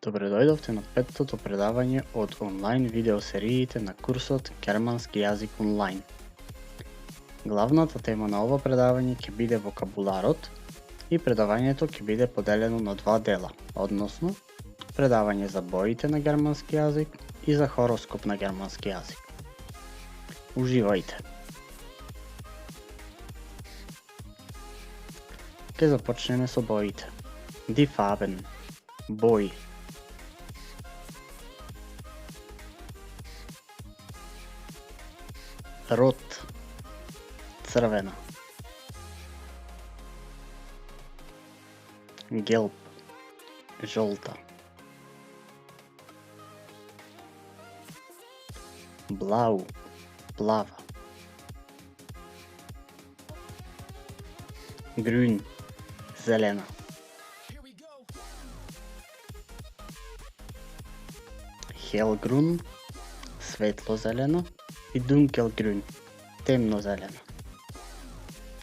Добре дојдовте на петтото предавање од онлайн видеосериите на курсот Германски јазик онлайн. Главната тема на ова предавање ќе биде вокабуларот и предавањето ќе биде поделено на два дела, односно предавање за боите на германски јазик и за хороскоп на германски јазик. Уживајте! Ке започнеме со боите. Die Farben, бои. Рот, црвена. Gelb, жолта. Blau, плава. Grün, зелена. Hellgrün, светло-зелена, и Dunkelgrün, темно-зелена.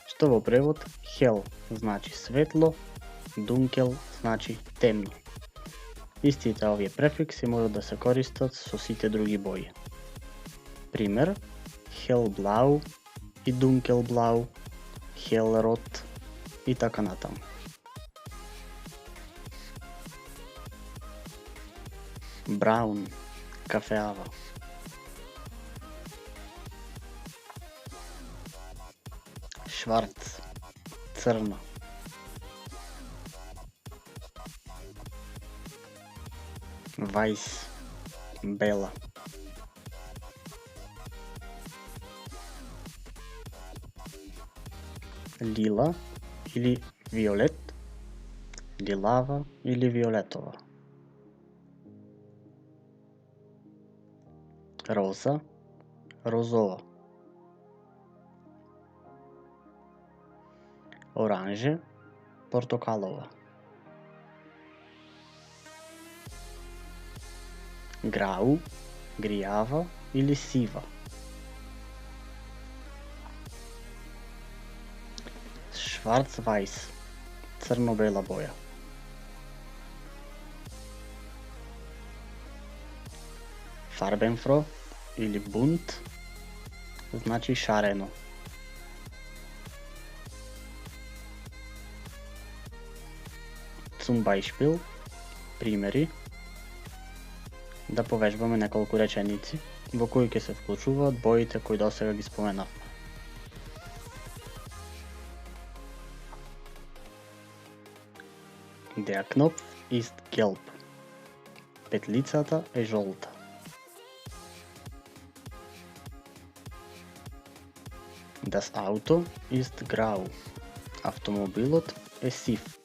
Што во превод hell значи светло, Dunkel значи темно. Истите овие префикси можат да се користат со сите други бои. Пример, hellblau и dunkelblau, hellrot и така натаму. Браун, кафеава. Шварц, црна. Вајс, бела. Лила или виолет, лилава или виолетова. Роза, розова. Оранже, портокалова. Грау, гријава или сива. Шварц-вајс, црно-бела боја. Farbenfroh или bunt значи шарено. Zum Beispiel, примери, да повежбаме неколку реченици во кои ќе се вклучуваат боите кои досега ги споменавме. Der Knopf ist gelb. Петлицата е жолта. Das Auto ist grau. Автомобилот е сив.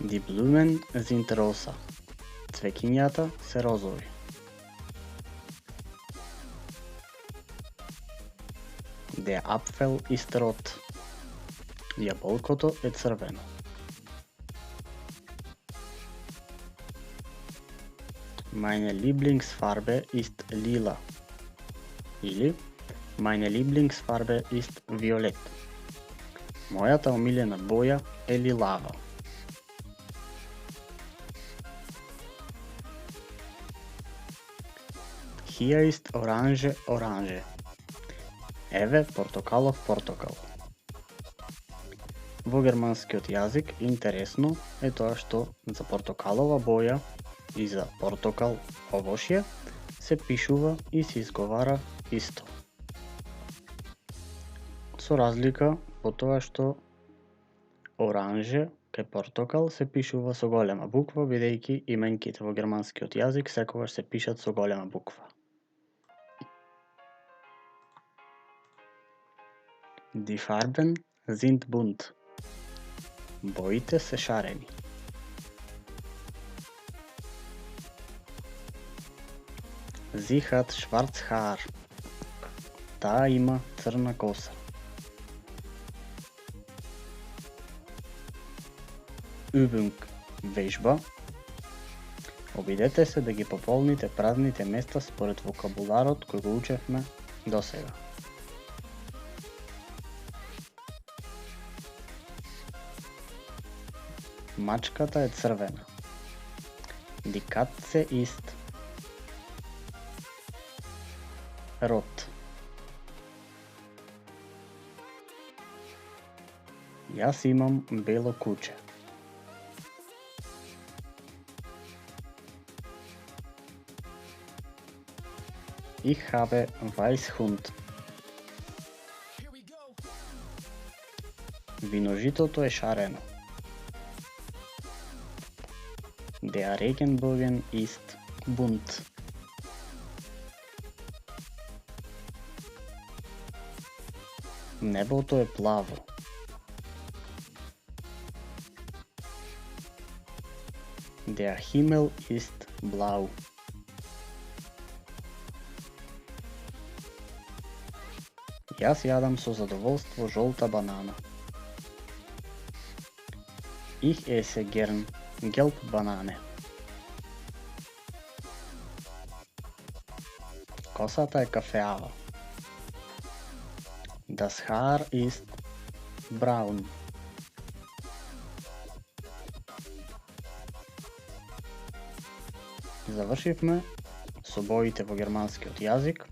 Die Blumen sind rosa. Цвеќињата се розови. Der Apfel ist rot. Јаболкото е црвено. Meine Lieblingsfarbe ist lila. Или Meine Lieblingsfarbe ist violett. Мојата омилена боја е лилава. Hier ist orange, orange. Еве портокалов портокал. Во германскиот јазик интересно е тоа што за портокалова боја и за портокал овошје се пишува и се изговара исто. Со разлика по тоа што оранже кај портокал се пишува со голема буква, бидејќи именките во германскиот јазик секогаш се пишат со голема буква. Die Farben sind bunt. Боите се шарени. Sie hat schwarz Haar. Таа има црна коса. Übung, вежба. Обидете се да ги пополните празните места според вокабуларот кој го учевме досега. Мачката е црвена. Die Katze ist rot. Јас имам бело куче. Ich habe Weißhund. Виножитото е шарено. Der Regenbogen ist bunt. Небото е плаво. Der Himmel ist blau. Јас јадам со задоволство жолта банана. Ich esse gern Gelbbanane. Косата е кафеава. Das Haar ist braun. Завршивме со боите во германскиот јазик,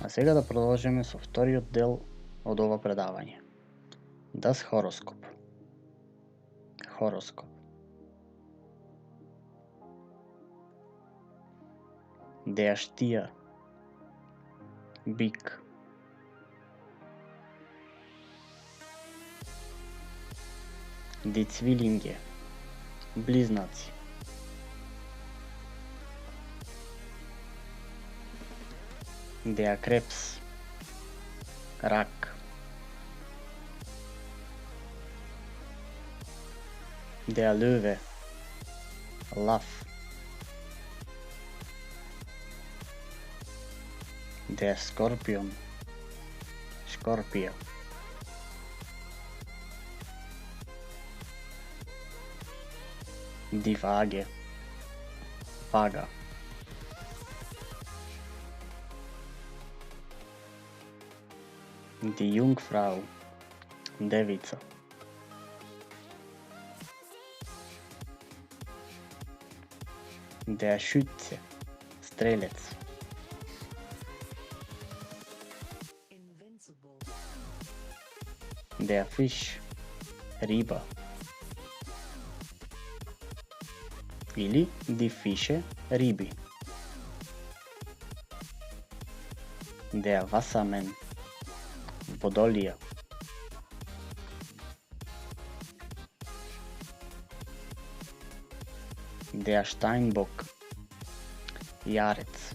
а сега да продолжиме со вториот дел од ова предавање. Das Horoskop. Horoskop. Der Stier. Бик. Die Zwillinge. Близнаци. Der Krebs. Рак. Der Löwe. Lav. Der Skorpion. Skorpio. Die Waage. Vaga. Die Jungfrau. Devica. Der Schütze. Strelec. Der Fisch. Riba. Или die Fische Ribi. Der Wassermann. Водолија. Der Steinbock. Јарец.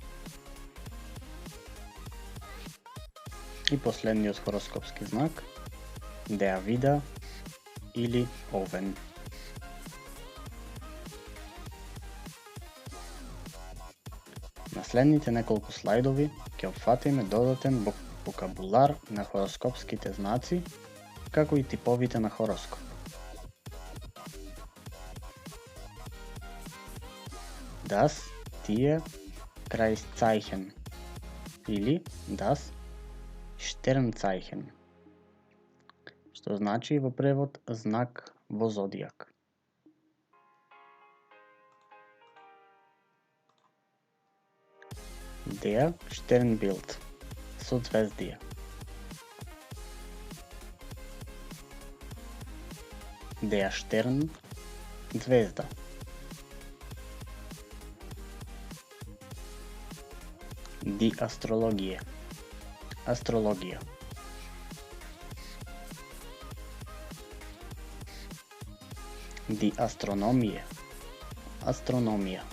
И последниот хороскопски знак, Der Widder или Овен. На следните неколку слайдови ќе опфатиме додатен вокабулар на хороскопските знаци, како и типовите на хороскоп. Das Tier Kreiszeichen или Das Sternzeichen, што значи во превод знак во зодијак. Der Sternbild, созвездие. Der Stern, звезда. Die Astrologie, астрологија. Die Astronomie, астрономија.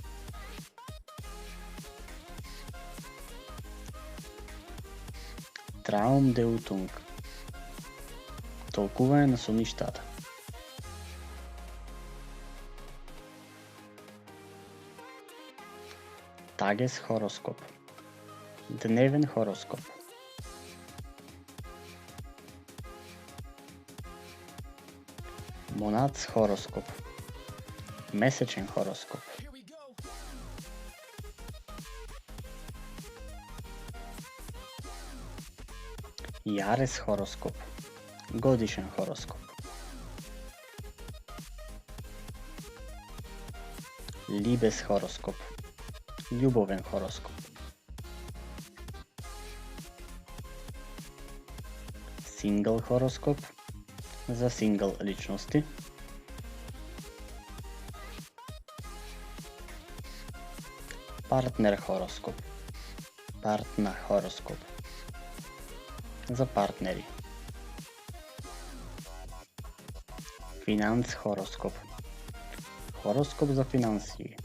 Traumdeutung, толкување на соништата. Tageshoroskop, дневен хороскоп. Monatshoroskop, месечен хороскоп. Јарeshoroskop, годишен хороскоп. Liebeshoroskop, љубовен хороскоп. Single horoskop, за сингл личности. Партнер horoskop, партна horoskop, за партнери. Финанс horoskop, horoskop за финансии.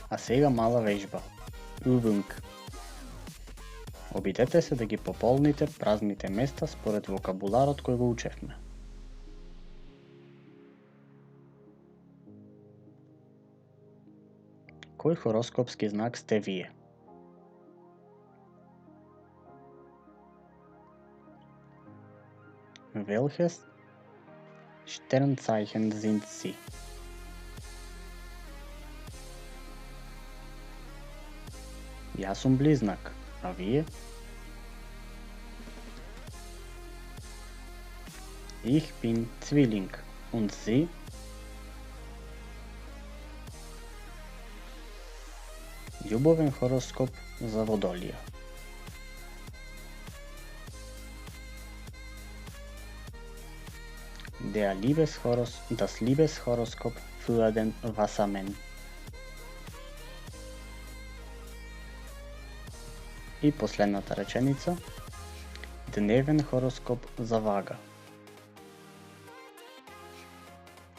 А сега мала вежба. Übung. Обидете се да ги пополните празните места според вокабуларот кој го учевме. Кој хороскопски знак сте вие? Welches Sternzeichen sind Sie? Јас сум близнак, а вие? Ich bin Zwilling. Und Sie? Љубовен horoskop за Водолија. Das Liebeshoroskop für den Wassermann. И последната реченица. Дневен horoskop за Вага.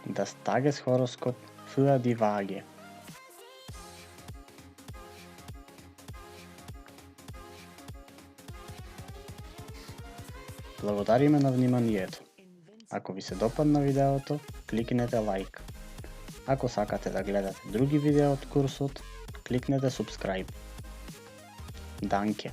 Das Tageshoroskop für die Waage. Благодариме на вниманието. Ако ви се допадна видеото, кликнете лайк. Ако сакате да гледате други видеа од курсот, кликнете subscribe. Danke.